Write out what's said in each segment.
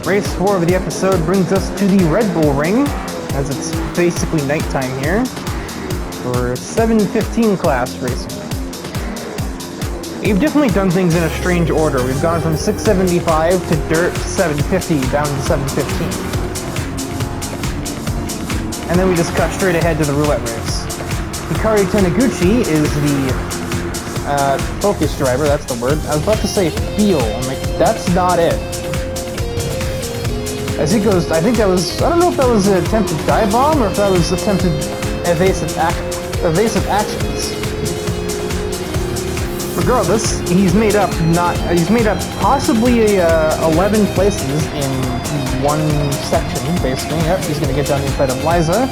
Race 4 of the episode brings us to the Red Bull Ring, as it's basically nighttime here, for 715 class racing. We've definitely done things in a strange order. We've gone from 675 to dirt 750 down to 715. And then we just cut straight ahead to the roulette race. Hikari Taniguchi is the focus driver, that's the word. I was about to say feel, I'm like, that's not it. As he goes, I think that was, I don't know if that was an attempted dive bomb or if that was attempted evasive actions. Regardless, he's made up possibly 11 places in one section, basically. Yep, he's gonna get down the inside of Liza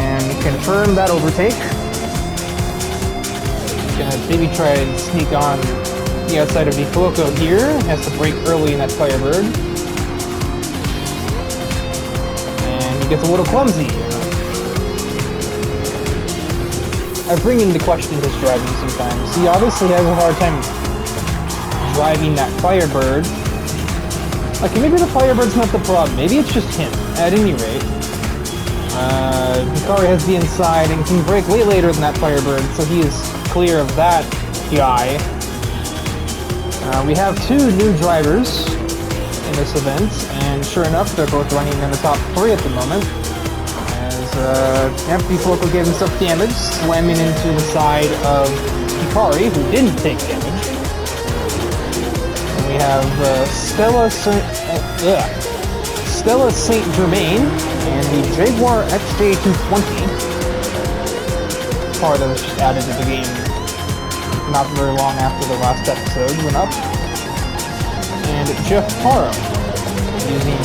and confirm that overtake. Gonna maybe try and sneak on the outside of DeFloco here. Has to brake early in that Firebird. And he gets a little clumsy. I bring into question his driving sometimes. He obviously has a hard time driving that Firebird. Like, maybe the Firebird's not the problem. Maybe it's just him. At any rate, Hikari has the inside and can brake way later than that Firebird, so he is clear of that guy. We have two new drivers in this event, and sure enough, they're both running in the top 3 at the moment. Empty Focal gave himself damage, slamming into the side of Hikari, who didn't take damage. And we have Stella Saint Germain and the Jaguar XJ220. Car that was just added to the game not very long after the last episode went up. And Jeff Parham, using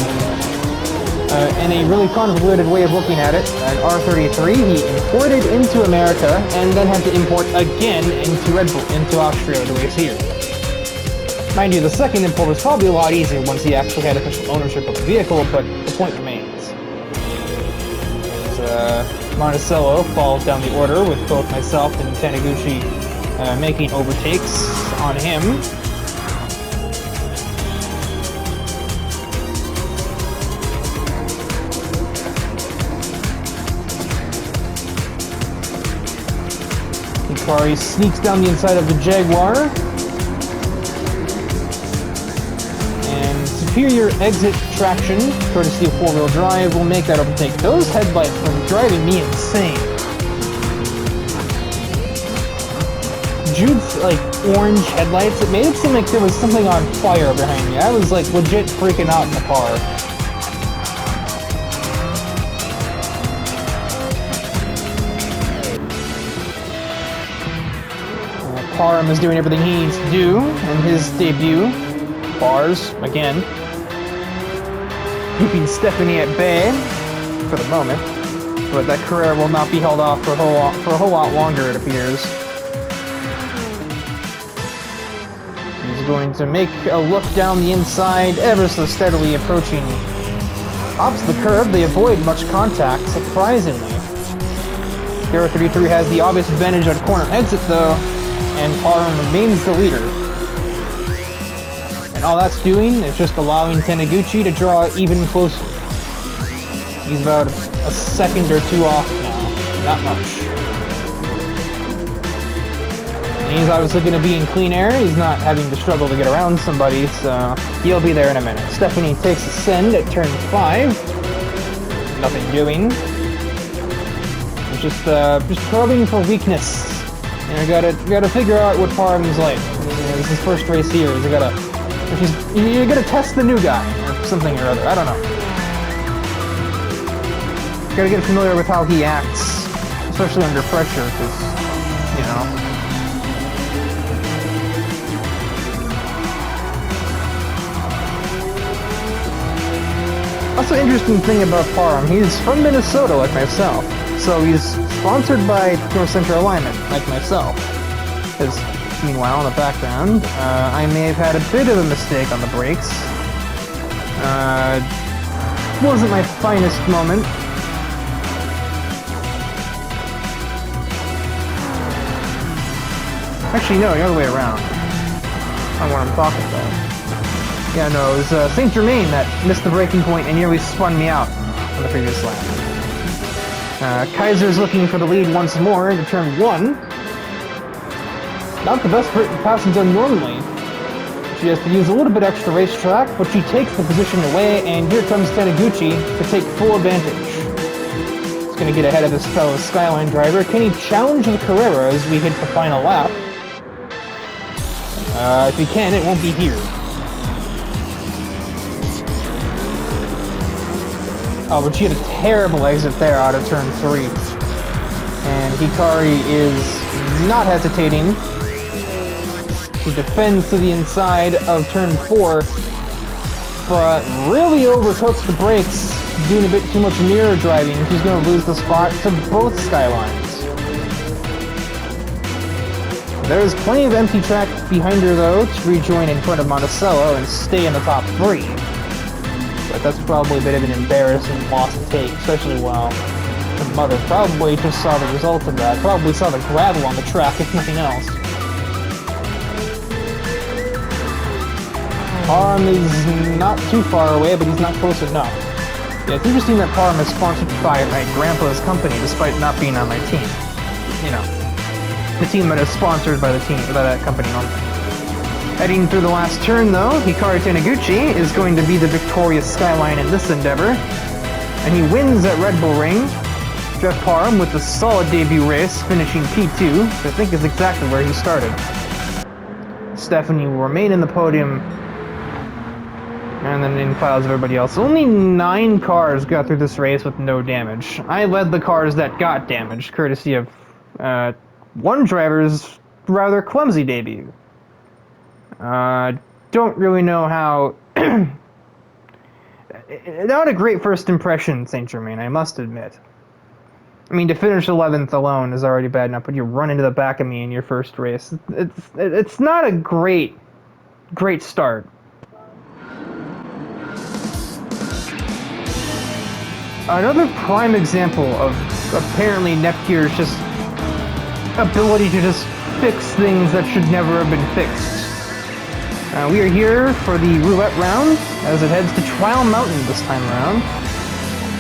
in a really convoluted way of looking at it, an R33 he imported into America and then had to import again into Austria to race here. Mind you, the second import was probably a lot easier once he actually had official ownership of the vehicle, but the point remains. Monticello falls down the order with both myself and Taniguchi making overtakes on him. Hikari sneaks down the inside of the Jaguar. And superior exit traction, courtesy of 4-wheel drive, will make that overtake. Those headlights were driving me insane. Jude's, like, orange headlights, it made it seem like there was something on fire behind me. I was, like, legit freaking out in the car. Parham is doing everything he needs to do in his debut. Bars, again. Keeping Stephanie at bay for the moment. But that career will not be held off for a whole lot longer, it appears. He's going to make a look down the inside, ever so steadily approaching opposite the curb. They avoid much contact, surprisingly. The R33 has the obvious advantage on corner exit, though, and Parham remains the leader. And all that's doing is just allowing Taniguchi to draw even closer. He's about a second or two off now, not much. And he's obviously going to be in clean air. He's not having to struggle to get around somebody, so he'll be there in a minute. Stephanie takes a send at turn 5. Nothing doing. Just probing for weakness. You gotta figure out what Parham's like. This is his first race here. You gotta test the new guy, or something or other. I don't know. Gotta get familiar with how he acts, especially under pressure, because, you know. Also, interesting thing about Parham, he's from Minnesota, like myself. So he's sponsored by North Central Alignment, like myself. Because, meanwhile, in the background, I may have had a bit of a mistake on the brakes. Wasn't my finest moment. Actually, no, the other way around. That's not what I'm talking about. Yeah, no, it was Saint Germain that missed the braking point and nearly spun me out on the previous lap. Kaiser's looking for the lead once more into turn 1. Not the best passing zone normally. She has to use a little bit extra racetrack, but she takes the position away, and here comes Taniguchi to take full advantage. He's going to get ahead of his fellow Skyline driver. Can he challenge the Carrera as we hit the final lap? If he can, it won't be here. Oh, but she had a terrible exit there out of turn 3. And Hikari is not hesitating. She defends to the inside of turn 4, but really overcooks the brakes, doing a bit too much mirror driving. She's going to lose the spot to both Skylines. There's plenty of empty track behind her, though, to rejoin in front of Monticello and stay in the top 3. But that's probably a bit of an embarrassing loss to take, especially while her mother probably just saw the result of that. Probably saw the gravel on the track, if nothing else. Parham is not too far away, but he's not close enough. Yeah, it's interesting that Parham is sponsored by my grandpa's company, despite not being on my team. You know, the team that is sponsored by that company. Heading through the last turn, though, Hikari Taniguchi is going to be the victorious Skyline in this endeavor, and he wins at Red Bull Ring. Jeff Parham with a solid debut race, finishing P2, which I think is exactly where he started. Stephanie will remain in the podium, and then in files of everybody else. Only 9 cars got through this race with no damage. I led the cars that got damaged, courtesy of one driver's rather clumsy debut. Don't really know how... Not a great first impression, Saint Germain, I must admit. I mean, to finish 11th alone is already bad enough, but you run into the back of me in your first race. It's not a great start. Another prime example of apparently Nepgear's just ability to just fix things that should never have been fixed. We are here for the roulette round as it heads to Trial Mountain this time around.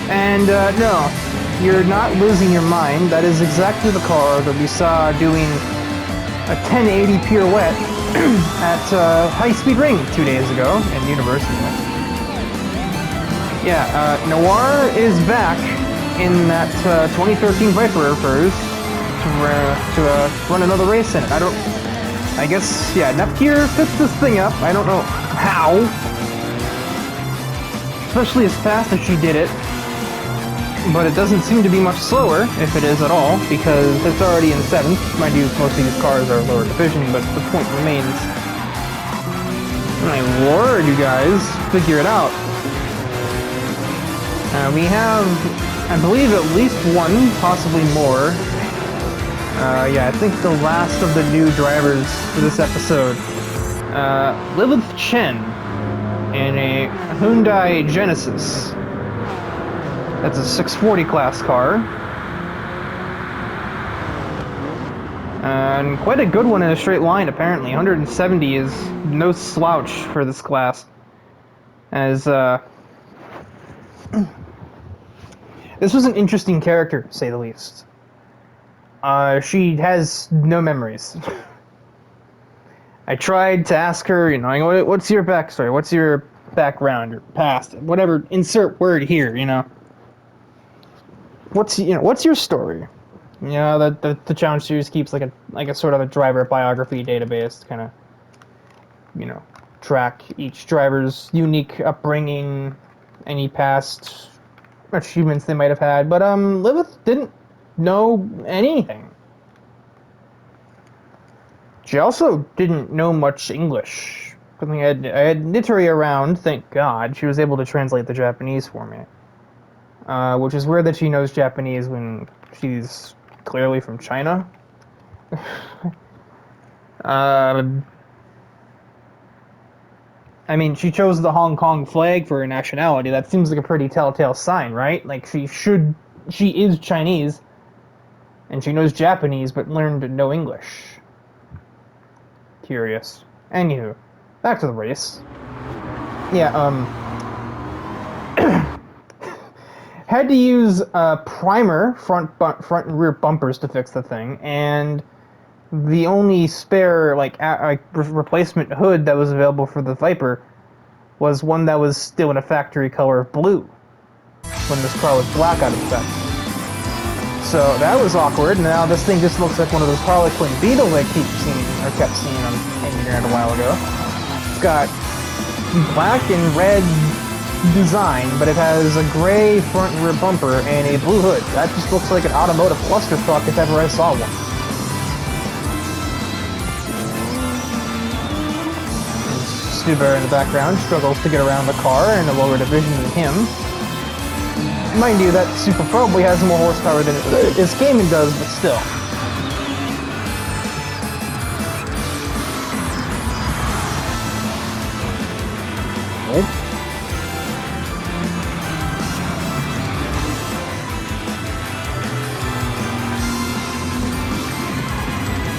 And no, you're not losing your mind. That is exactly the car that we saw doing a 1080 pirouette at High Speed Ring 2 days ago in University. Yeah, Noir is back in that 2013 Viper of hers to run another race in it. I guess, yeah, Nepgear fixed this thing up. I don't know how. Especially as fast as she did it. But it doesn't seem to be much slower, if it is at all, because it's already in 7th. Mind you, most of these cars are lower division, but the point remains. My lord, you guys, figure it out. We have, I believe, at least one, possibly more. Yeah, I think the last of the new drivers for this episode. Lilith Chen in a Hyundai Genesis. That's a 640 class car. And quite a good one in a straight line, apparently. 170 is no slouch for this class. As, this was an interesting character, to say the least. She has no memories. I tried to ask her, you know, what's your backstory? What's your background, or past? Whatever, insert word here, you know. What's your story? You know, the challenge series keeps like a sort of a driver biography database to kind of, you know, track each driver's unique upbringing, any past achievements they might have had. But Lilith didn't know anything. She also didn't know much English. I had Nitori around, thank God. She was able to translate the Japanese for me. Which is weird that she knows Japanese when she's clearly from China. I mean, she chose the Hong Kong flag for her nationality. That seems like a pretty telltale sign, right? Like, she is Chinese, and she knows Japanese, but learned no English. Curious. Anywho, back to the race. Yeah, had to use primer, front and rear bumpers to fix the thing, and the only spare replacement hood that was available for the Viper was one that was still in a factory color of blue when this car was black out of the factory. So that was awkward. Now this thing just looks like one of those Harlequin Beetles I kept seeing on internet a while ago. It's got black and red design, but it has a gray front and rear bumper and a blue hood. That just looks like an automotive clusterfuck if ever I saw one. Stu Bear in the background struggles to get around the car in a lower division than him. Mind you, that Super probably has more horsepower than Escayman does, but still. Nope.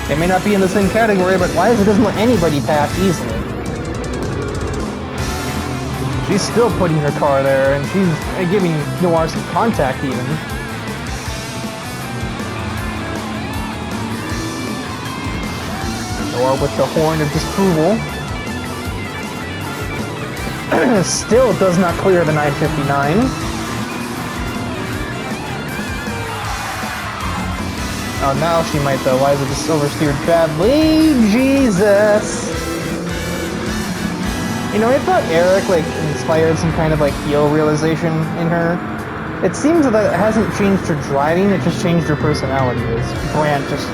They may not be in the same category, but Liza doesn't let anybody pass easily. She's still putting her car there, and she's giving Noir some contact even. Noir with the horn of disapproval. Still does not clear the 959. Oh, now she might though. Liza just oversteered badly. Jesus! You know, I thought Eric, inspired some kind of, heel realization in her. It seems that it hasn't changed her driving, it just changed her personality. As Brandt just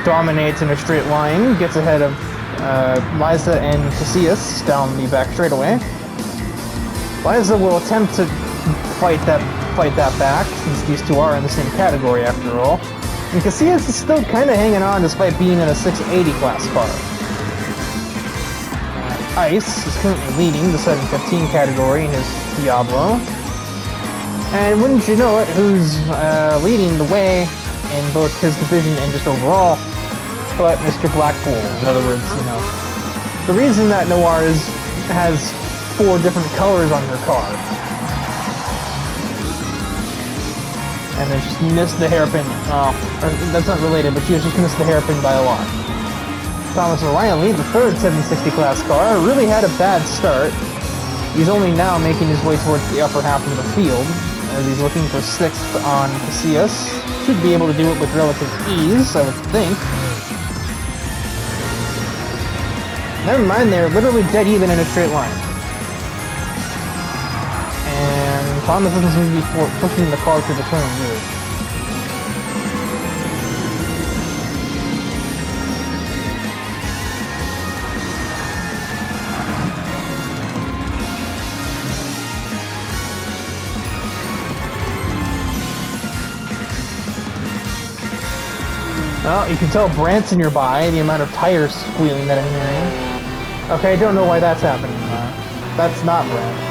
dominates in a straight line, gets ahead of Liza and Casillas down the back straightaway. Liza will attempt to fight that back, since these two are in the same category after all. And Casillas is still kind of hanging on despite being in a 680 class car. Ice is currently leading the 715 category in his Diablo. And wouldn't you know it, who's leading the way in both his division and just overall, but Mr. Blackpool. In other words, the reason that Noir has 4 different colors on her car. And then just missed the hairpin. That's not related, but she just missed the hairpin by a lot. Thomas O'Reilly, the third 760 class car, really had a bad start. He's only now making his way towards the upper half of the field, as he's looking for 6th on Casillas. Should be able to do it with relative ease, I would think. Never mind, they're literally dead even in a straight line. And Thomas doesn't seem to be pushing the car through the turn either. Well, you can tell Brandt's nearby, the amount of tires squealing that I'm hearing. Okay, I don't know why that's happening. That's not Brandt.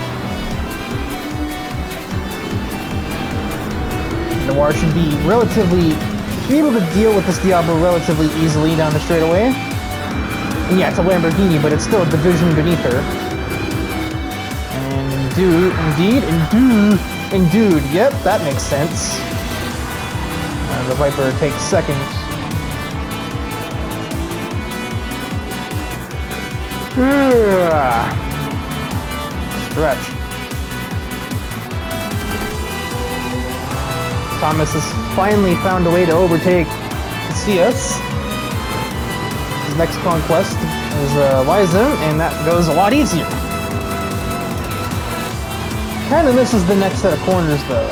Noir should be able to deal with this Diablo relatively easily down the straightaway. And yeah, it's a Lamborghini, but it's still a division beneath her. And dude, yep, that makes sense. The Viper takes second. Stretch. Thomas has finally found a way to overtake Casillas. His next conquest is Liza, and that goes a lot easier. Kind of misses the next set of corners though.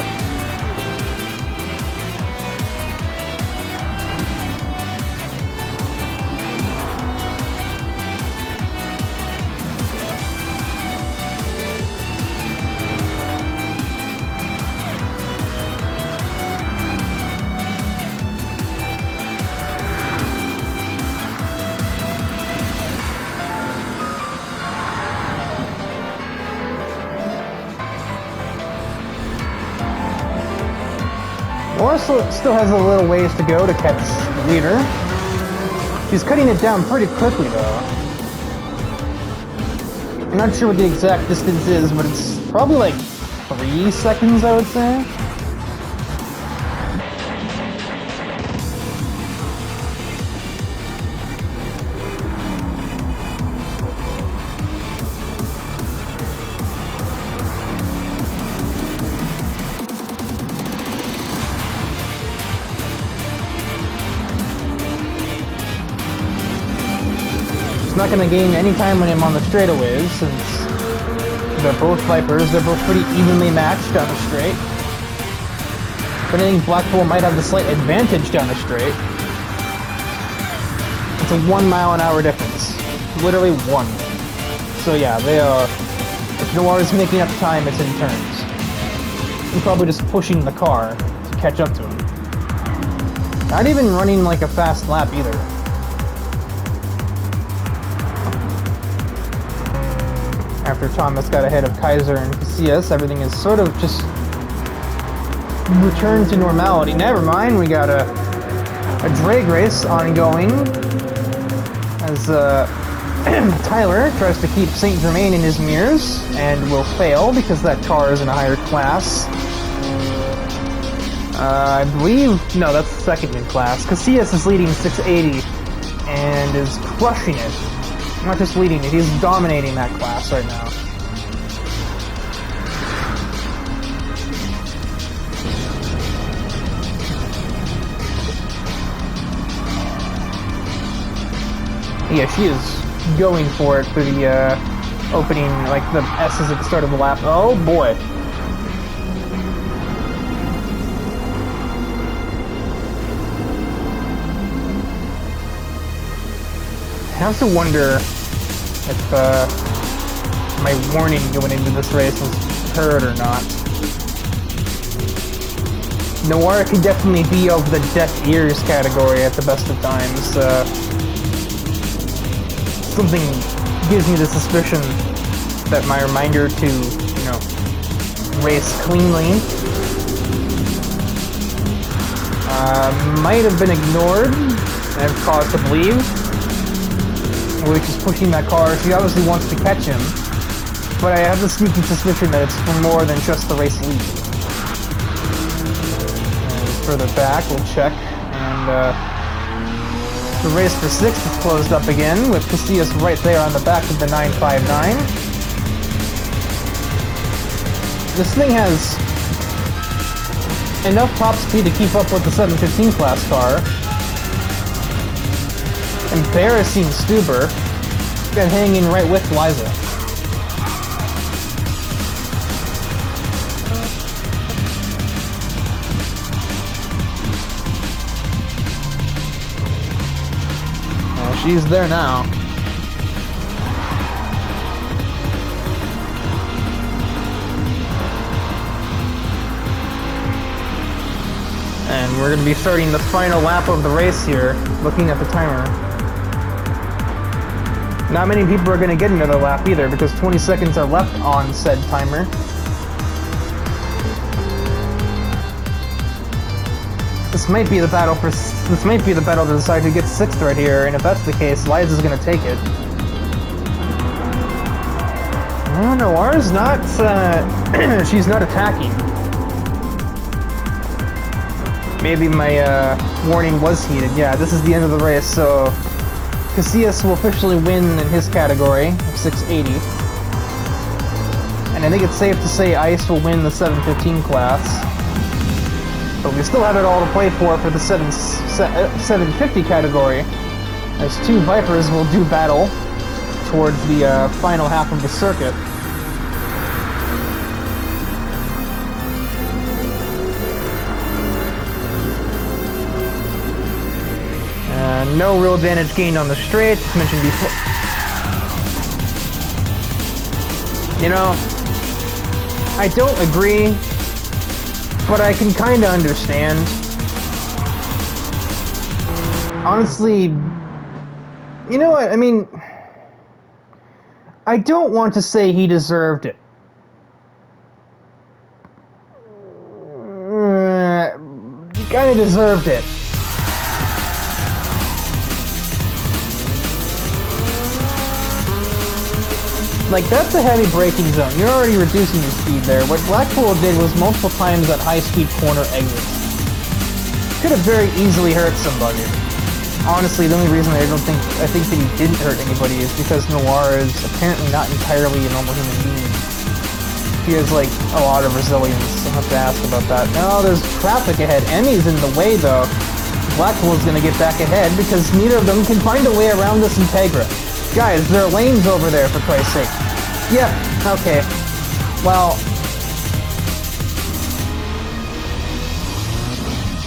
Noir still has a little ways to go to catch the leader. She's cutting it down pretty quickly though. I'm not sure what the exact distance is, but it's probably like 3 seconds, I would say. It's not going to gain any time when I'm on the straightaways, since they're both Vipers. They're both pretty evenly matched down the straight. If anything, Blackpool might have the slight advantage down the straight. It's a 1 mile/hour difference. Literally 1. So yeah, they are... If Noir is making up time, it's in turns. I'm probably just pushing the car to catch up to him. Not even running like a fast lap either. After Thomas got ahead of Kaiser and Casillas, everything is sort of just returned to normality. Never mind, we got a drag race ongoing as Tyler tries to keep Saint Germain in his mirrors and will fail because that car is in a higher class. I believe... No, that's second in class. Casillas is leading 680 and is crushing it. Not just leading it, he's dominating that class right now. Yeah, she is going for it for the opening, like the S's at the start of the lap. Oh boy. I have to wonder if my warning going into this race was heard or not. Noir can definitely be of the deaf ears category at the best of times. Something gives me the suspicion that my reminder to, you know, race cleanly might have been ignored and caused to believe. Which is pushing that car. She obviously wants to catch him, but I have the sneaking suspicion that it's for more than just the race lead. And further back, we'll check, and the race for 6th is closed up again, with Casillas right there on the back of the 959. This thing has enough top speed to keep up with the 715 class car. Embarrassing Stuber, and hanging right with Liza. Well, she's there now. And we're going to be starting the final lap of the race here, looking at the timer. Not many people are going to get another lap either, because 20 seconds are left on said timer. This might be the battle to decide who gets 6th right here, and if that's the case, Liza's going to take it. Oh, Noir's not, she's not attacking. Maybe my warning was heeded. Yeah, this is the end of the race, so Casillas will officially win in his category of 680. And I think it's safe to say Ice will win the 715 class. But we still have it all to play for the 750 category, as 2 Vipers will do battle towards the final half of the circuit. No real advantage gained on the straight, as mentioned before. You know, I don't agree, but I can kinda understand. Honestly, you know what, I mean, I don't want to say he deserved it. He kinda deserved it. like, that's a heavy braking zone. You're already reducing your speed there. What Blackpool did was multiple times that high-speed corner exits. Could have very easily hurt somebody. Honestly, the only reason I think that he didn't hurt anybody is because Noir is apparently not entirely a normal human being. He has, like, a lot of resilience. I'll have to ask about that. No, there's traffic ahead. Emmy's in the way, though. Blackpool's gonna get back ahead because neither of them can find a way around this Integra. Guys, there are lanes over there, for Christ's sake. Yep, okay. Well...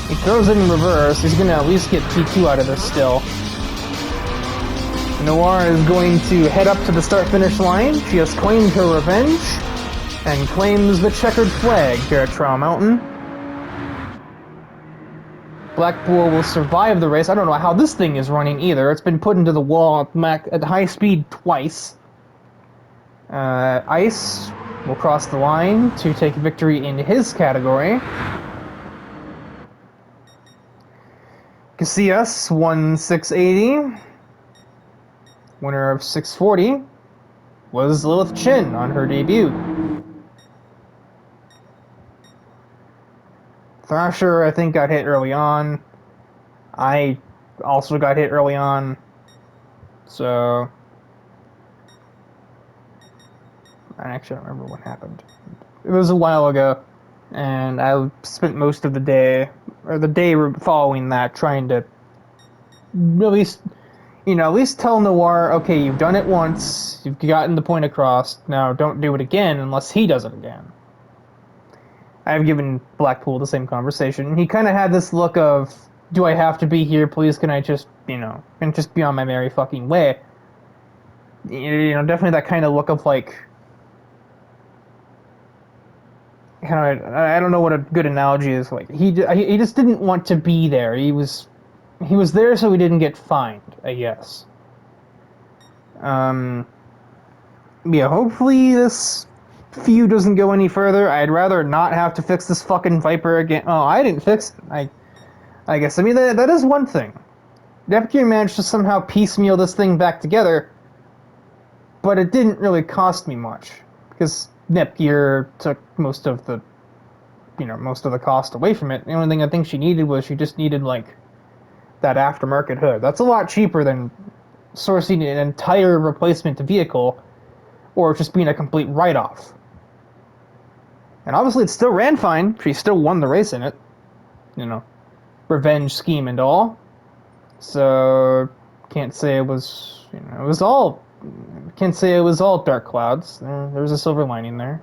he throws it in reverse. He's gonna at least get P2 out of this still. Noir is going to head up to the start-finish line. She has claimed her revenge and claims the checkered flag here at Trial Mountain. Blackpool will survive the race. I don't know how this thing is running either. It's been put into the wall at high speed twice. Ice will cross the line to take victory in his category. Casillas won 680. Winner of 640 was Lilith Chin on her debut. Thrasher, I think, got hit early on. I also got hit early on. So... I actually don't remember what happened. It was a while ago. And I spent most of the day, or the day following that, trying to at least, at least tell Noir, okay, you've done it once, you've gotten the point across, now don't do it again unless he does it again. I've given Blackpool the same conversation. He kind of had this look of, do I have to be here, please, can I just, and just be on my merry fucking way. Definitely that kind of look of, like, I don't know what a good analogy is. Like he just didn't want to be there. He was there so he didn't get fined, I guess. Yeah, hopefully this feud doesn't go any further. I'd rather not have to fix this fucking Viper again. Oh, I didn't fix it. I guess. I mean, that is one thing. Deputy managed to somehow piecemeal this thing back together, but it didn't really cost me much because Nepgear took most of the cost away from it. The only thing I think she needed was she just needed, like, that aftermarket hood. That's a lot cheaper than sourcing an entire replacement vehicle or just being a complete write-off. And obviously it still ran fine. She still won the race in it. Revenge scheme and all. So, can't say it was, can't say it was all dark clouds. There was a silver lining there.